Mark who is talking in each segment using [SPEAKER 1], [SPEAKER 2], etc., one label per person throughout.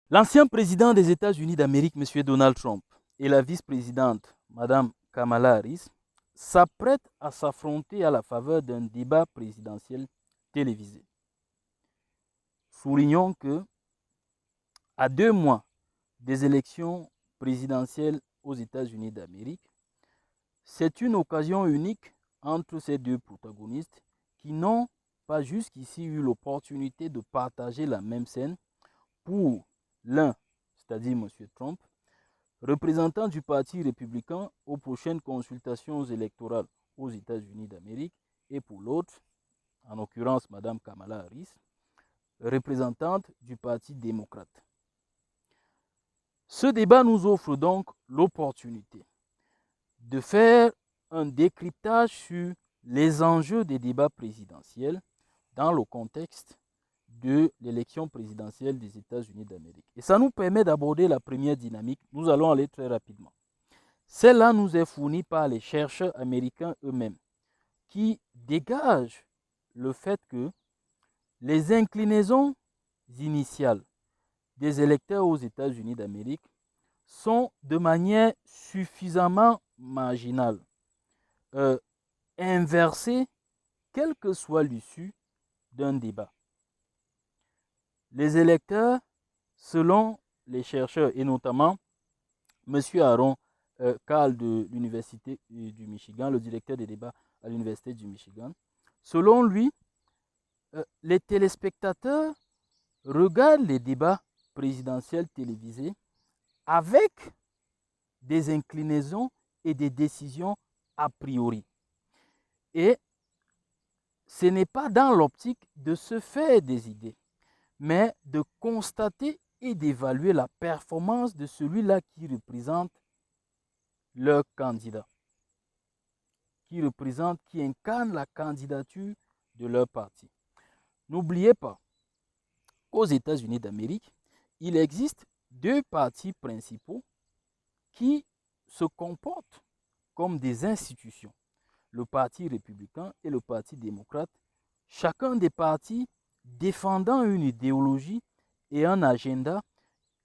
[SPEAKER 1] L'ancien président des États-Unis d'Amérique, M. Donald Trump, et la vice-présidente, Mme Kamala Harris, s'apprêtent à s'affronter à la faveur d'un débat présidentiel télévisé. Soulignons que, à 2 mois des élections présidentielles aux États-Unis d'Amérique, c'est une occasion unique entre ces deux protagonistes qui n'ont pas jusqu'ici eu l'opportunité de partager la même scène. Pour l'un, c'est-à-dire M. Trump, représentant du Parti républicain aux prochaines consultations électorales aux États-Unis d'Amérique, et pour l'autre, en l'occurrence Mme Kamala Harris, représentante du Parti démocrate. Ce débat nous offre donc l'opportunité de faire un décryptage sur les enjeux des débats présidentiels dans le contexte de l'élection présidentielle des États-Unis d'Amérique. Et ça nous permet d'aborder la première dynamique. Nous allons aller très rapidement. Celle-là nous est fournie par les chercheurs américains eux-mêmes, qui dégagent le fait que les inclinaisons initiales des électeurs aux États-Unis d'Amérique sont de manière suffisamment marginale, inversées, quelle que soit l'issue d'un débat. Les électeurs, selon les chercheurs, et notamment M. Aaron Carl de l'Université du Michigan, le directeur des débats à l'Université du Michigan, selon lui, les téléspectateurs regardent les débats présidentiels télévisés avec des inclinaisons et des décisions a priori. Et ce n'est pas dans l'optique de se faire des idées, mais de constater et d'évaluer la performance de celui-là qui représente leur candidat, qui incarne la candidature de leur parti. N'oubliez pas qu'aux États-Unis d'Amérique, il existe deux partis principaux qui se comportent comme des institutions, le Parti républicain et le Parti démocrate, chacun des partis défendant une idéologie et un agenda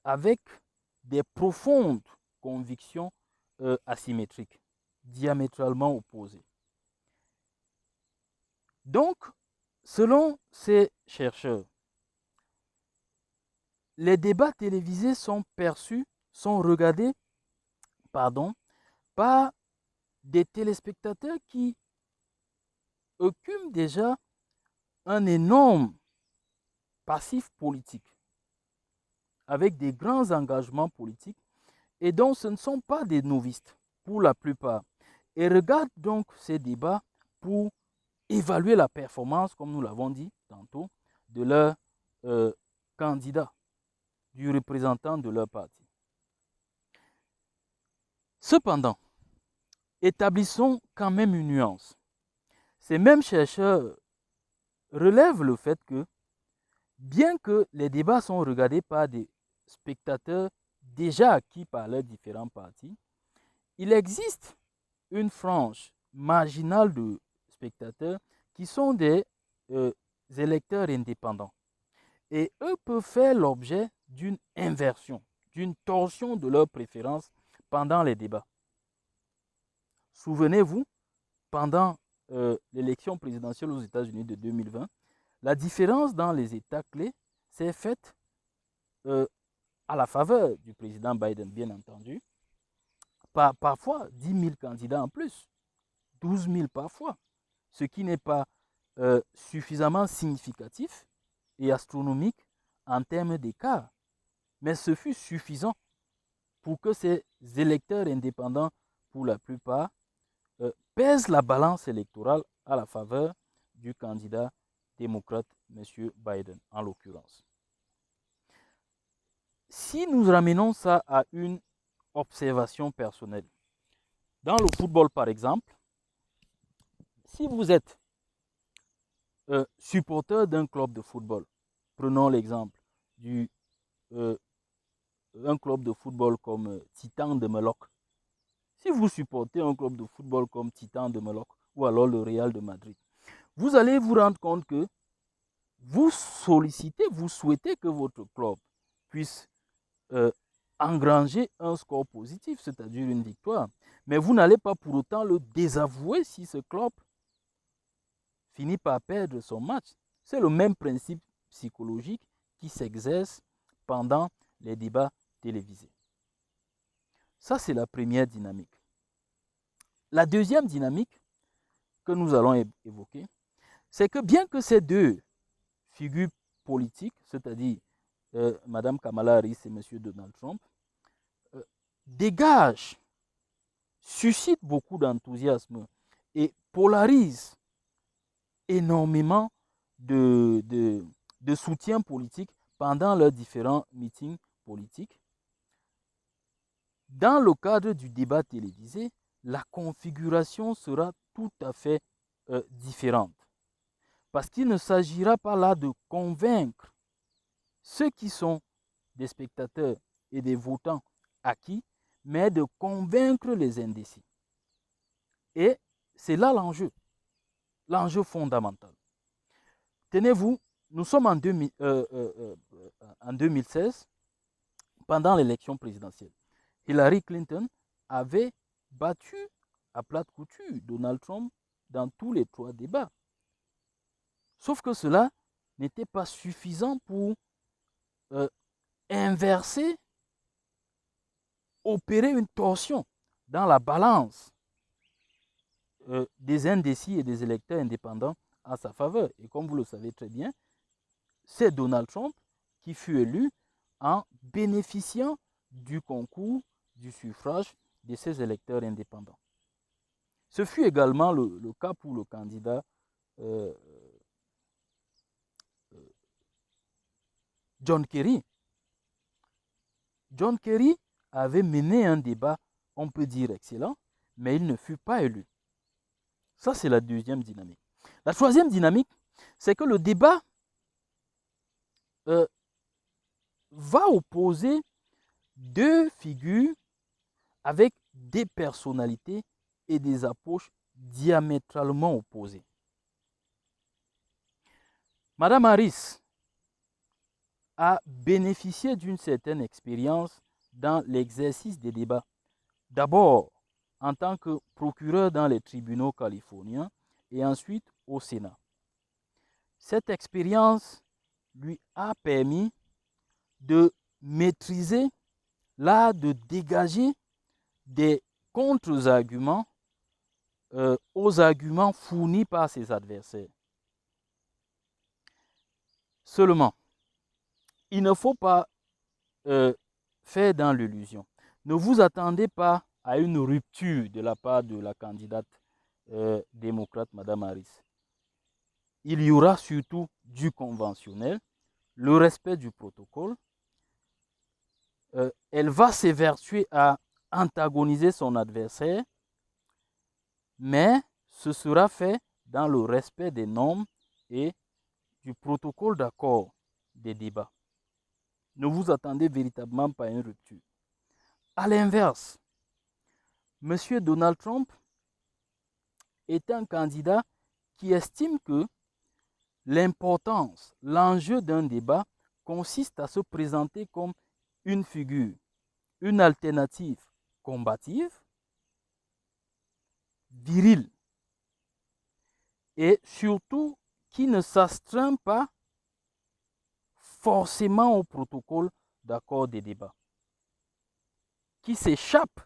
[SPEAKER 1] avec des profondes convictions asymétriques, diamétralement opposées. Donc, selon ces chercheurs, les débats télévisés sont regardés par des téléspectateurs qui occupent déjà un énorme passif politique, avec des grands engagements politiques, et donc ce ne sont pas des novices pour la plupart. Et regardent donc ces débats pour évaluer la performance, comme nous l'avons dit tantôt, de leur candidat, du représentant de leur parti. Cependant, établissons quand même une nuance. Ces mêmes chercheurs relèvent le fait que, bien que les débats sont regardés par des spectateurs déjà acquis par leurs différents partis, il existe une frange marginale de spectateurs qui sont des électeurs indépendants. Et eux peuvent faire l'objet d'une inversion, d'une torsion de leurs préférences pendant les débats. Souvenez-vous, pendant l'élection présidentielle aux États-Unis de 2020, la différence dans les États clés s'est faite à la faveur du président Biden, bien entendu, parfois 10 000 candidats en plus, 12 000 parfois, ce qui n'est pas suffisamment significatif et astronomique en termes d'écart. Mais ce fut suffisant pour que ces électeurs indépendants, pour la plupart, pèsent la balance électorale à la faveur du candidat démocrate, M. Biden, en l'occurrence. Si nous ramenons ça à une observation personnelle, dans le football par exemple, si vous êtes supporter d'un club de football, prenons l'exemple d'un club de football comme Titan de Meloc. Si vous supportez un club de football comme Titan de Meloc ou alors le Real de Madrid, vous allez vous rendre compte que vous sollicitez, vous souhaitez que votre club puisse engranger un score positif, c'est-à-dire une victoire. Mais vous n'allez pas pour autant le désavouer si ce club finit par perdre son match. C'est le même principe psychologique qui s'exerce pendant les débats télévisés. Ça, c'est la première dynamique. La deuxième dynamique que nous allons évoquer, c'est que bien que ces deux figures politiques, c'est-à-dire Mme Kamala Harris et M. Donald Trump, dégagent, suscitent beaucoup d'enthousiasme et polarisent énormément de soutien politique pendant leurs différents meetings politiques. Dans le cadre du débat télévisé, la configuration sera tout à fait différente. Parce qu'il ne s'agira pas là de convaincre ceux qui sont des spectateurs et des votants acquis, mais de convaincre les indécis. Et c'est là l'enjeu fondamental. Tenez-vous, nous sommes en 2016, pendant l'élection présidentielle. Hillary Clinton avait battu à plate couture Donald Trump dans tous les 3 débats. Sauf que cela n'était pas suffisant pour inverser, opérer une torsion dans la balance des indécis et des électeurs indépendants en sa faveur. Et comme vous le savez très bien, c'est Donald Trump qui fut élu en bénéficiant du concours, du suffrage de ces électeurs indépendants. Ce fut également le cas pour le candidat John Kerry. John Kerry avait mené un débat, on peut dire excellent, mais il ne fut pas élu. Ça, c'est la deuxième dynamique. La troisième dynamique, c'est que le débat va opposer deux figures avec des personnalités et des approches diamétralement opposées. Madame Harris a bénéficié d'une certaine expérience dans l'exercice des débats. D'abord, en tant que procureur dans les tribunaux californiens et ensuite au Sénat. Cette expérience lui a permis de maîtriser l'art de dégager des contre-arguments aux arguments fournis par ses adversaires. Seulement, il ne faut pas faire dans l'illusion. Ne vous attendez pas à une rupture de la part de la candidate démocrate, Mme Harris. Il y aura surtout du conventionnel, le respect du protocole. Elle va s'évertuer à antagoniser son adversaire, mais ce sera fait dans le respect des normes et du protocole d'accord des débats. Ne vous attendez véritablement pas à une rupture. À l'inverse, M. Donald Trump est un candidat qui estime que l'importance, l'enjeu d'un débat consiste à se présenter comme une figure, une alternative combative, virile, et surtout qui ne s'astreint pas forcément au protocole d'accord des débats, qui s'échappe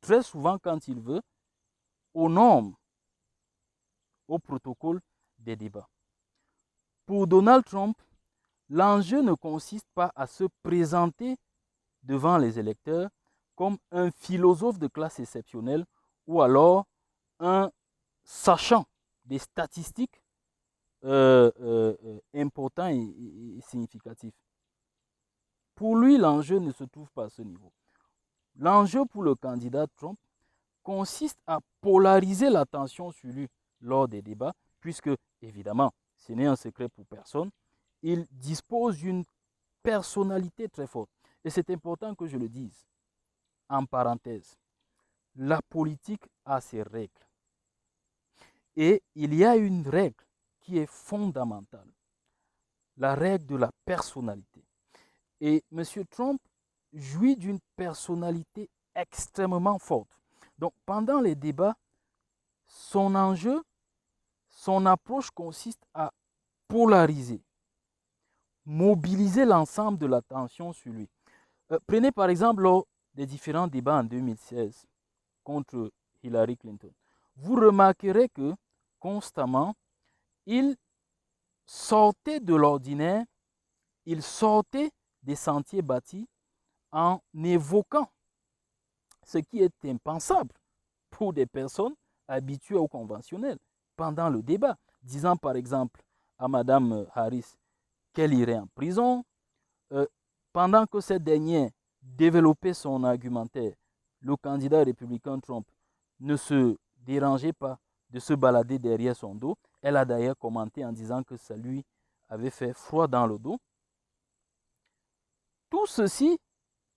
[SPEAKER 1] très souvent quand il veut aux normes, au protocole des débats. Pour Donald Trump, l'enjeu ne consiste pas à se présenter devant les électeurs comme un philosophe de classe exceptionnelle ou alors un sachant des statistiques importants et significatifs. Pour lui, l'enjeu ne se trouve pas à ce niveau. L'enjeu pour le candidat Trump consiste à polariser l'attention sur lui lors des débats, puisque, évidemment, ce n'est un secret pour personne, il dispose d'une personnalité très forte. Et c'est important que je le dise. En parenthèse, la politique a ses règles. Et il y a une règle qui est fondamentale, la règle de la personnalité. Et M. Trump jouit d'une personnalité extrêmement forte. Donc, pendant les débats, son enjeu, son approche consiste à polariser, mobiliser l'ensemble de l'attention sur lui. Prenez par exemple lors des différents débats en 2016 contre Hillary Clinton. Vous remarquerez que constamment, il sortait de l'ordinaire, il sortait des sentiers bâtis en évoquant ce qui est impensable pour des personnes habituées au conventionnel pendant le débat, disant par exemple à Mme Harris qu'elle irait en prison, pendant que cette dernière développait son argumentaire, le candidat républicain Trump ne se dérangeait pas de se balader derrière son dos. Elle a d'ailleurs commenté en disant que ça lui avait fait froid dans le dos. Tout ceci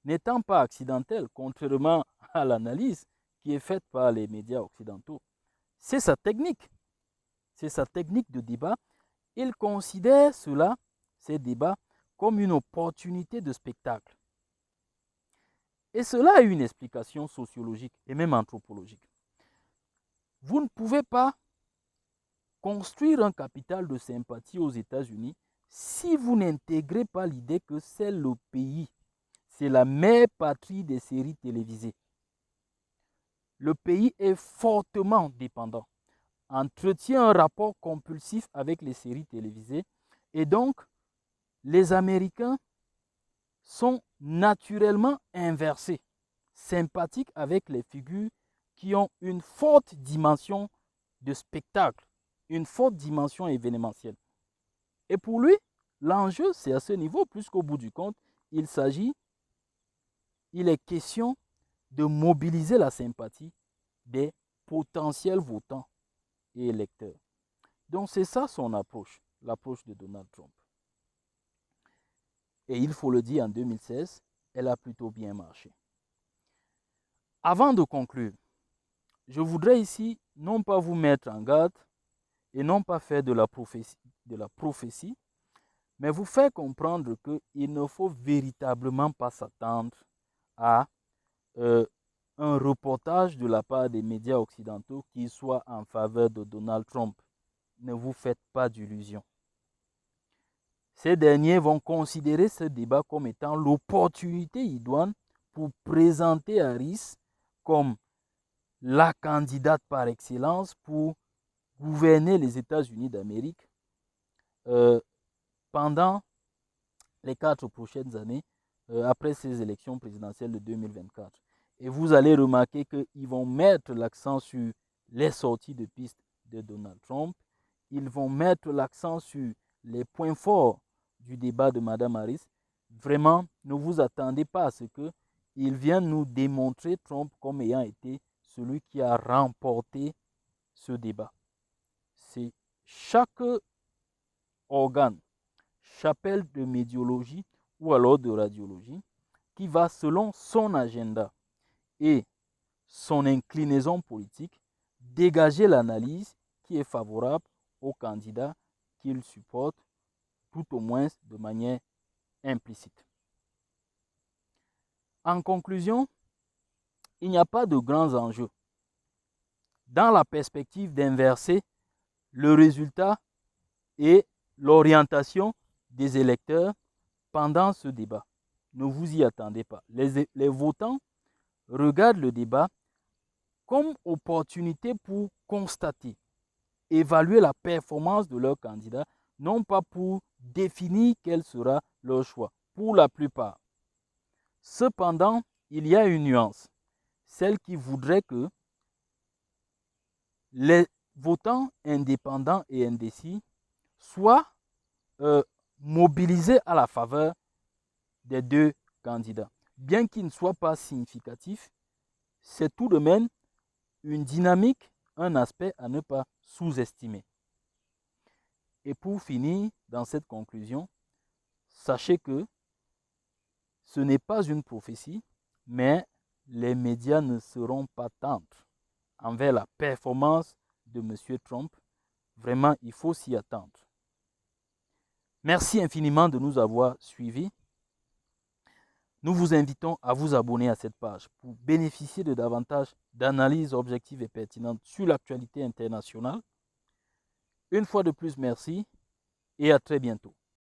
[SPEAKER 1] n'étant pas accidentel, contrairement à l'analyse qui est faite par les médias occidentaux. C'est sa technique. C'est sa technique de débat. Il considère cela, ces débats, comme une opportunité de spectacle. Et cela a une explication sociologique et même anthropologique. Vous ne pouvez pas construire un capital de sympathie aux États-Unis si vous n'intégrez pas l'idée que c'est le pays, c'est la mère patrie des séries télévisées. Le pays est fortement dépendant, entretient un rapport compulsif avec les séries télévisées et donc les Américains sont naturellement inversés, sympathiques avec les figures qui ont une forte dimension de spectacle, une forte dimension événementielle. Et pour lui, l'enjeu, c'est à ce niveau, puisqu'au bout du compte, il est question de mobiliser la sympathie des potentiels votants et électeurs. Donc c'est ça son approche, l'approche de Donald Trump. Et il faut le dire, en 2016, elle a plutôt bien marché. Avant de conclure, je voudrais ici non pas vous mettre en garde et non pas faire de la prophétie, mais vous faire comprendre qu'il ne faut véritablement pas s'attendre à un reportage de la part des médias occidentaux qui soit en faveur de Donald Trump. Ne vous faites pas d'illusions. Ces derniers vont considérer ce débat comme étant l'opportunité idoine pour présenter Harris comme la candidate par excellence pour gouverner les États-Unis d'Amérique pendant les 4 prochaines années après ces élections présidentielles de 2024. Et vous allez remarquer qu'ils vont mettre l'accent sur les sorties de piste de Donald Trump. Ils vont mettre l'accent sur les points forts du débat de Mme Harris. Vraiment, ne vous attendez pas à ce qu'il vienne nous démontrer Trump comme ayant été celui qui a remporté ce débat. C'est chaque organe, chapelle de médiologie ou alors de radiologie, qui va selon son agenda et son inclinaison politique dégager l'analyse qui est favorable au candidat qu'il supporte, tout au moins de manière implicite. En conclusion, il n'y a pas de grands enjeux dans la perspective d'inverser le résultat et l'orientation des électeurs pendant ce débat. Ne vous y attendez pas. Les votants regardent le débat comme opportunité pour constater, évaluer la performance de leur candidat, non pas pour définir quel sera leur choix, pour la plupart. Cependant, il y a une nuance, celle qui voudrait que les votants indépendants et indécis soient mobilisés à la faveur des deux candidats. Bien qu'il ne soit pas significatif, c'est tout de même une dynamique, un aspect à ne pas sous-estimer. Et pour finir, dans cette conclusion, sachez que ce n'est pas une prophétie, mais les médias ne seront pas tendres envers la performance de M. Trump. Vraiment, il faut s'y attendre. Merci infiniment de nous avoir suivis. Nous vous invitons à vous abonner à cette page pour bénéficier de davantage d'analyses objectives et pertinentes sur l'actualité internationale. Une fois de plus, merci et à très bientôt.